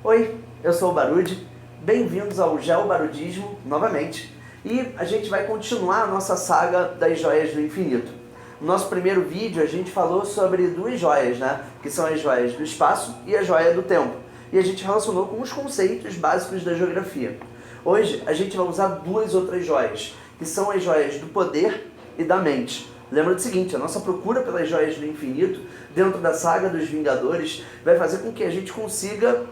Oi, eu sou o Barude, bem-vindos ao Geobarudismo novamente, e a gente vai continuar a nossa saga das joias do infinito. No nosso primeiro vídeo a gente falou sobre duas joias, que são as joias do espaço e a joia do tempo, e a gente relacionou com os conceitos básicos da geografia. Hoje a gente vai usar duas outras joias, que são as joias do poder e da mente. Lembra do seguinte, a nossa procura pelas joias do infinito, dentro da saga dos Vingadores, vai fazer com que a gente consiga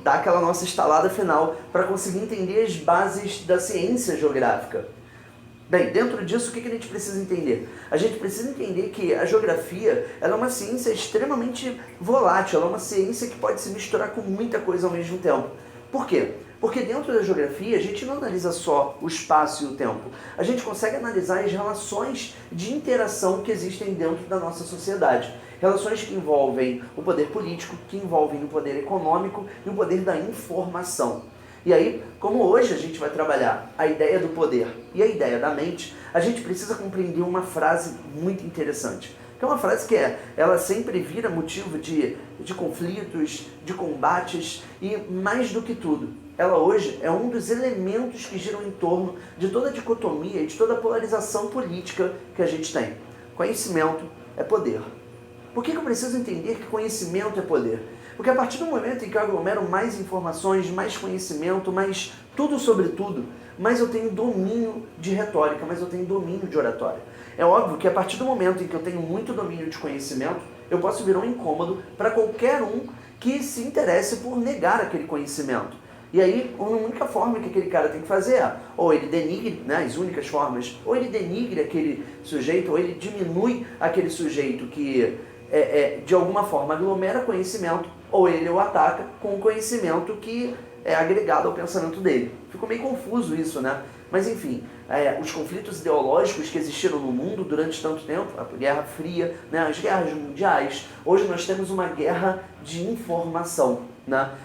dar aquela nossa estalada final para conseguir entender as bases da ciência geográfica. Bem, dentro disso, o que a gente precisa entender? A gente precisa entender que a geografia ela é uma ciência extremamente volátil, ela é uma ciência que pode se misturar com muita coisa ao mesmo tempo. Por quê? Porque dentro da geografia a gente não analisa só o espaço e o tempo, a gente consegue analisar as relações de interação que existem dentro da nossa sociedade. Relações que envolvem o poder político, que envolvem o poder econômico e o poder da informação. E aí, como hoje a gente vai trabalhar a ideia do poder e a ideia da mente, a gente precisa compreender uma frase muito interessante. Que é uma frase que ela sempre vira motivo de conflitos, de combates e, mais do que tudo, ela hoje é um dos elementos que giram em torno de toda a dicotomia e de toda a polarização política que a gente tem. Conhecimento é poder. Por que eu preciso entender que conhecimento é poder? Porque a partir do momento em que eu aglomero mais informações, mais conhecimento, mais tudo sobre tudo, mais eu tenho domínio de retórica, mais eu tenho domínio de oratória. É óbvio que a partir do momento em que eu tenho muito domínio de conhecimento, eu posso virar um incômodo para qualquer um que se interesse por negar aquele conhecimento. E aí, a única forma que aquele cara tem que fazer é, ou ele denigre, as únicas formas, ou ele denigre aquele sujeito, ou ele diminui aquele sujeito que de alguma forma aglomera conhecimento, ou ele o ataca com o conhecimento que é agregado ao pensamento dele. Ficou meio confuso isso, Mas enfim, os conflitos ideológicos que existiram no mundo durante tanto tempo, a Guerra Fria, as guerras mundiais, hoje nós temos uma guerra de informação.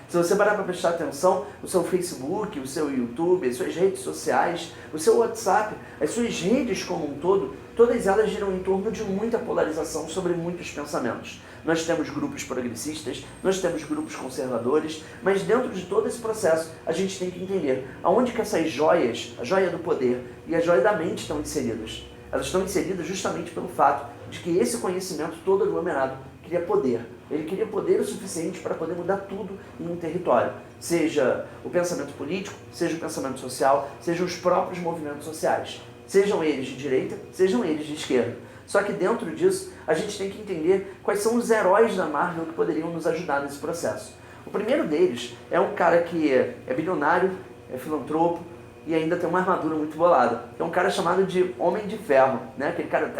Se você parar para prestar atenção, o seu Facebook, o seu YouTube, as suas redes sociais, o seu WhatsApp, as suas redes como um todo, todas elas giram em torno de muita polarização sobre muitos pensamentos. Nós temos grupos progressistas, nós temos grupos conservadores, mas dentro de todo esse processo a gente tem que entender aonde que essas joias, a joia do poder e a joia da mente estão inseridas. Elas estão inseridas justamente pelo fato de que esse conhecimento todo aglomerado cria poder. Ele cria poder o suficiente para poder mudar tudo em um território. Seja o pensamento político, seja o pensamento social, sejam os próprios movimentos sociais. Sejam eles de direita, sejam eles de esquerda. Só que dentro disso, a gente tem que entender quais são os heróis da Marvel que poderiam nos ajudar nesse processo. O primeiro deles é um cara que é bilionário, é filantropo, e ainda tem uma armadura muito bolada. É um cara chamado de Homem de Ferro, Aquele cara...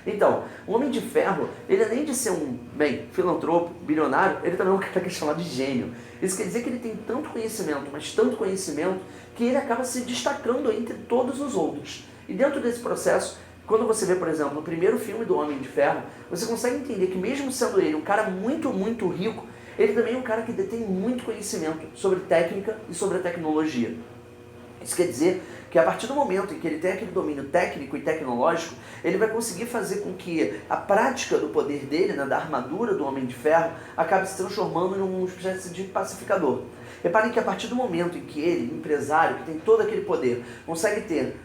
Então, o Homem de Ferro, ele além de ser filantropo, bilionário, ele também é um cara que é chamado de gênio. Isso quer dizer que ele tem tanto conhecimento, mas tanto conhecimento, que ele acaba se destacando entre todos os outros. E dentro desse processo, quando você vê, por exemplo, no primeiro filme do Homem de Ferro, você consegue entender que mesmo sendo ele um cara muito, muito rico, ele também é um cara que detém muito conhecimento sobre técnica e sobre a tecnologia. Isso quer dizer que a partir do momento em que ele tem aquele domínio técnico e tecnológico, ele vai conseguir fazer com que a prática do poder dele, da armadura do Homem de Ferro, acabe se transformando em uma espécie de pacificador. Reparem que a partir do momento em que ele, empresário, que tem todo aquele poder, consegue ter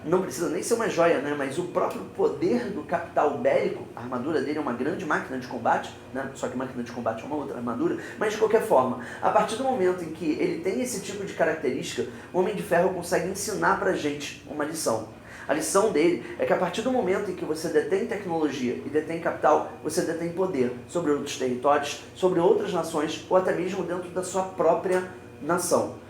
não precisa nem ser uma joia, mas o próprio poder do capital bélico, a armadura dele é uma grande máquina de combate, só que máquina de combate é uma outra armadura, mas de qualquer forma, a partir do momento em que ele tem esse tipo de característica, o Homem de Ferro consegue ensinar pra gente uma lição. A lição dele é que a partir do momento em que você detém tecnologia e detém capital, você detém poder sobre outros territórios, sobre outras nações ou até mesmo dentro da sua própria nação.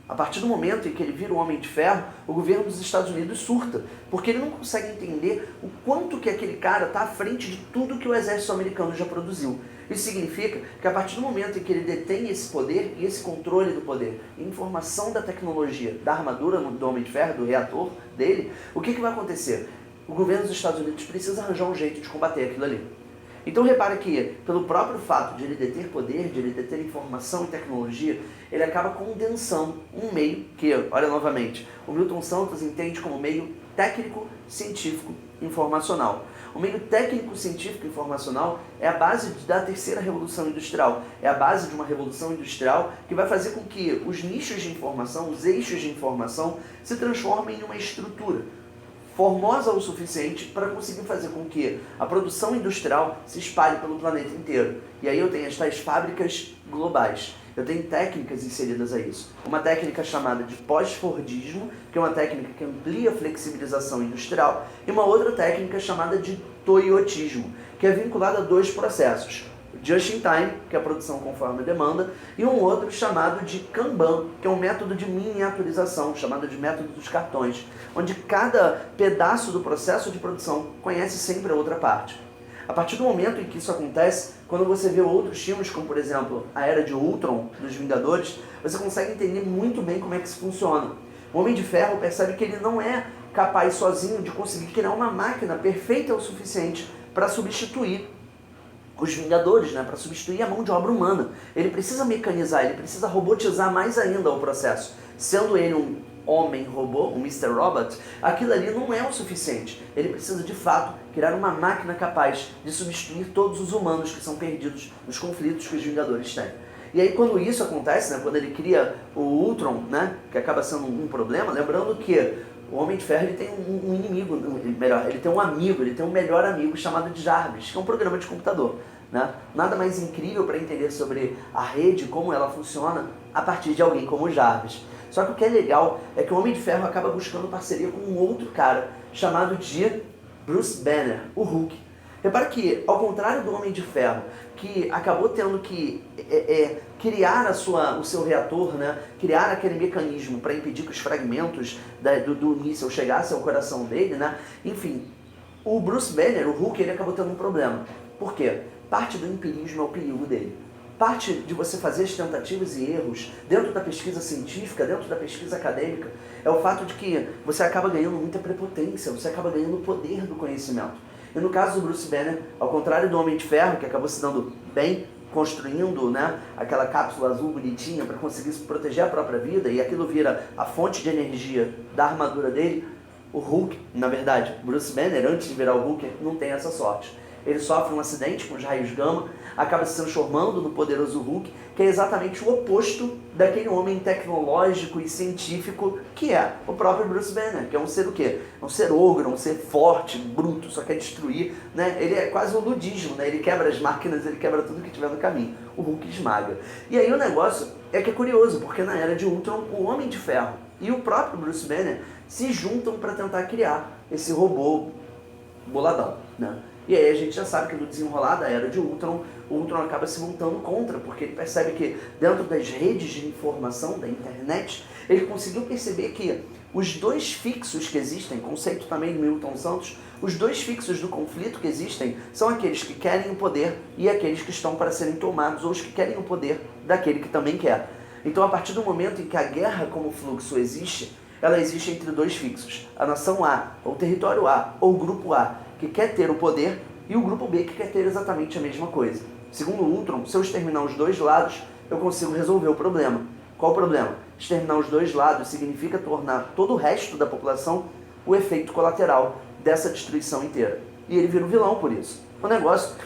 A partir do momento em que ele vira o Homem de Ferro, o governo dos Estados Unidos surta, porque ele não consegue entender o quanto que aquele cara está à frente de tudo que o exército americano já produziu. Isso significa que a partir do momento em que ele detém esse poder e esse controle do poder, informação da tecnologia, da armadura do Homem de Ferro, do reator dele, o que vai acontecer? O governo dos Estados Unidos precisa arranjar um jeito de combater aquilo ali. Então repara que, pelo próprio fato de ele deter poder, de ele deter informação e tecnologia, ele acaba condensando um meio que, olha novamente, o Milton Santos entende como meio técnico, científico, informacional. O meio técnico-científico informacional é a base da terceira revolução industrial. É a base de uma revolução industrial que vai fazer com que os nichos de informação, os eixos de informação, se transformem em uma estrutura formosa o suficiente para conseguir fazer com que a produção industrial se espalhe pelo planeta inteiro. E aí eu tenho as tais fábricas globais. Eu tenho técnicas inseridas a isso. Uma técnica chamada de pós-fordismo, que é uma técnica que amplia a flexibilização industrial, e uma outra técnica chamada de toyotismo, que é vinculada a dois processos. Just in time, que é a produção conforme a demanda, e um outro chamado de Kanban, que é um método de miniaturização, chamado de método dos cartões, onde cada pedaço do processo de produção conhece sempre a outra parte. A partir do momento em que isso acontece, quando você vê outros filmes, como por exemplo a Era de Ultron, dos Vingadores, você consegue entender muito bem como é que isso funciona. O Homem de Ferro percebe que ele não é capaz sozinho de conseguir criar uma máquina perfeita o suficiente para substituir os Vingadores, para substituir a mão de obra humana. Ele precisa mecanizar, ele precisa robotizar mais ainda o processo. Sendo ele um homem-robô, um Mr. Robot, aquilo ali não é o suficiente. Ele precisa, de fato, criar uma máquina capaz de substituir todos os humanos que são perdidos nos conflitos que os Vingadores têm. E aí, quando isso acontece, quando ele cria o Ultron, que acaba sendo um problema, lembrando que o Homem de Ferro ele tem um inimigo, melhor, ele tem um amigo, ele tem um melhor amigo chamado de Jarvis, que é um programa de computador. Nada mais incrível para entender sobre a rede, como ela funciona, a partir de alguém como o Jarvis. Só que o que é legal é que o Homem de Ferro acaba buscando parceria com um outro cara, chamado de Bruce Banner, o Hulk. Repara que, ao contrário do Homem de Ferro, que acabou tendo que criar o seu reator, criar aquele mecanismo para impedir que os fragmentos do míssil chegassem ao coração dele, enfim, o Bruce Banner, o Hulk, ele acabou tendo um problema. Por quê? Parte do empirismo é o perigo dele. Parte de você fazer as tentativas e erros dentro da pesquisa científica, dentro da pesquisa acadêmica, é o fato de que você acaba ganhando muita prepotência, você acaba ganhando o poder do conhecimento. E no caso do Bruce Banner, ao contrário do Homem de Ferro, que acabou se dando bem, construindo aquela cápsula azul bonitinha para conseguir proteger a própria vida, e aquilo vira a fonte de energia da armadura dele, o Hulk, na verdade, Bruce Banner, antes de virar o Hulk, não tem essa sorte. Ele sofre um acidente com os raios gama, acaba se transformando no poderoso Hulk, que é exatamente o oposto daquele homem tecnológico e científico que é o próprio Bruce Banner, que é um ser o quê? Um ser ogro, um ser forte, bruto, só quer destruir, Ele é quase um ludismo, Ele quebra as máquinas, ele quebra tudo que tiver no caminho. O Hulk esmaga. E aí o negócio é que é curioso, porque na Era de Ultron, o Homem de Ferro e o próprio Bruce Banner se juntam para tentar criar esse robô boladão, E aí a gente já sabe que no desenrolar da Era de Ultron, o Ultron acaba se montando contra, porque ele percebe que dentro das redes de informação da internet, ele conseguiu perceber que os dois fixos que existem, conceito também do Milton Santos, os dois fixos do conflito que existem são aqueles que querem o poder e aqueles que estão para serem tomados, ou os que querem o poder daquele que também quer. Então, a partir do momento em que a guerra como fluxo existe, ela existe entre dois fixos, a nação A, ou o território A, ou o grupo A, que quer ter o poder, e o grupo B que quer ter exatamente a mesma coisa. Segundo o Ultron, se eu exterminar os dois lados, eu consigo resolver o problema. Qual o problema? Exterminar os dois lados significa tornar todo o resto da população o efeito colateral dessa destruição inteira. E ele vira um vilão por isso. O negócio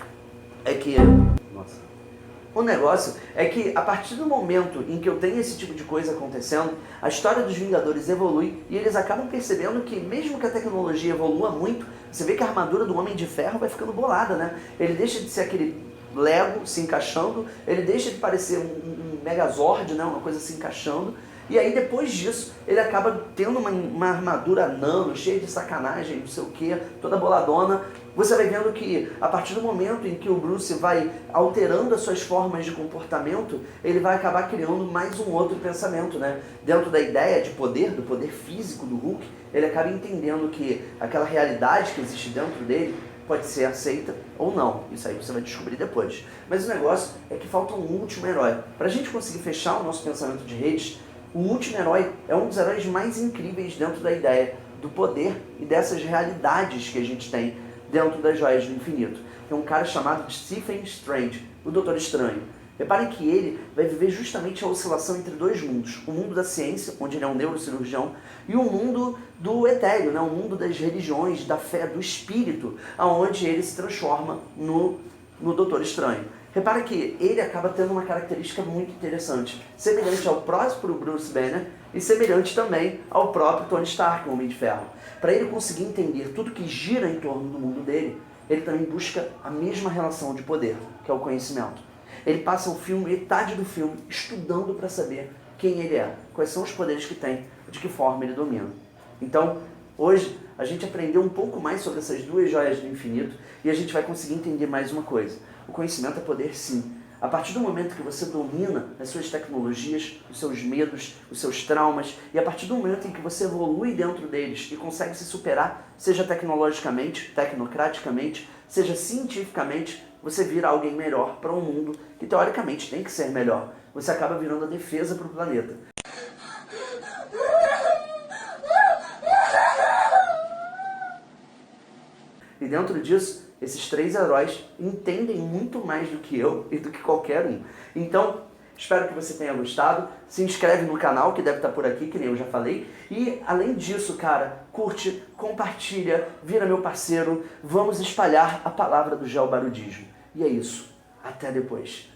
é que a partir do momento em que eu tenho esse tipo de coisa acontecendo, a história dos Vingadores evolui e eles acabam percebendo que mesmo que a tecnologia evolua muito, você vê que a armadura do Homem de Ferro vai ficando bolada, Ele deixa de ser aquele Lego se encaixando, ele deixa de parecer um Megazord, uma coisa se encaixando, e aí depois disso ele acaba tendo uma armadura nano, cheia de sacanagem, não sei o que, toda boladona. Você vai vendo que a partir do momento em que o Bruce vai alterando as suas formas de comportamento, ele vai acabar criando mais um outro pensamento, Dentro da ideia de poder, do poder físico do Hulk, ele acaba entendendo que aquela realidade que existe dentro dele pode ser aceita ou não. Isso aí você vai descobrir depois. Mas o negócio é que falta um último herói. Para a gente conseguir fechar o nosso pensamento de redes, o último herói é um dos heróis mais incríveis dentro da ideia do poder e dessas realidades que a gente tem dentro das Joias do Infinito. É um cara chamado Stephen Strange, o Doutor Estranho. Reparem que ele vai viver justamente a oscilação entre dois mundos. O mundo da ciência, onde ele é um neurocirurgião, e o mundo do etéreo, né? O mundo das religiões, da fé, do espírito, aonde ele se transforma no Doutor Estranho. Repara que ele acaba tendo uma característica muito interessante, semelhante ao próprio Bruce Banner e semelhante também ao próprio Tony Stark, o Homem de Ferro. Para ele conseguir entender tudo que gira em torno do mundo dele, ele também busca a mesma relação de poder, que é o conhecimento. Ele passa o filme, metade do filme, estudando para saber quem ele é, quais são os poderes que tem, de que forma ele domina. Então, hoje, a gente aprendeu um pouco mais sobre essas duas joias do infinito e a gente vai conseguir entender mais uma coisa. O conhecimento é poder, sim. A partir do momento que você domina as suas tecnologias, os seus medos, os seus traumas, e a partir do momento em que você evolui dentro deles e consegue se superar, seja tecnologicamente, tecnocraticamente, seja cientificamente, você vira alguém melhor para um mundo que teoricamente tem que ser melhor. Você acaba virando a defesa para o planeta. E dentro disso, esses três heróis entendem muito mais do que eu e do que qualquer um. Então, espero que você tenha gostado. Se inscreve no canal, que deve estar por aqui, que nem eu já falei. E, além disso, cara, curte, compartilha, vira meu parceiro. Vamos espalhar a palavra do geobarudismo. E é isso. Até depois.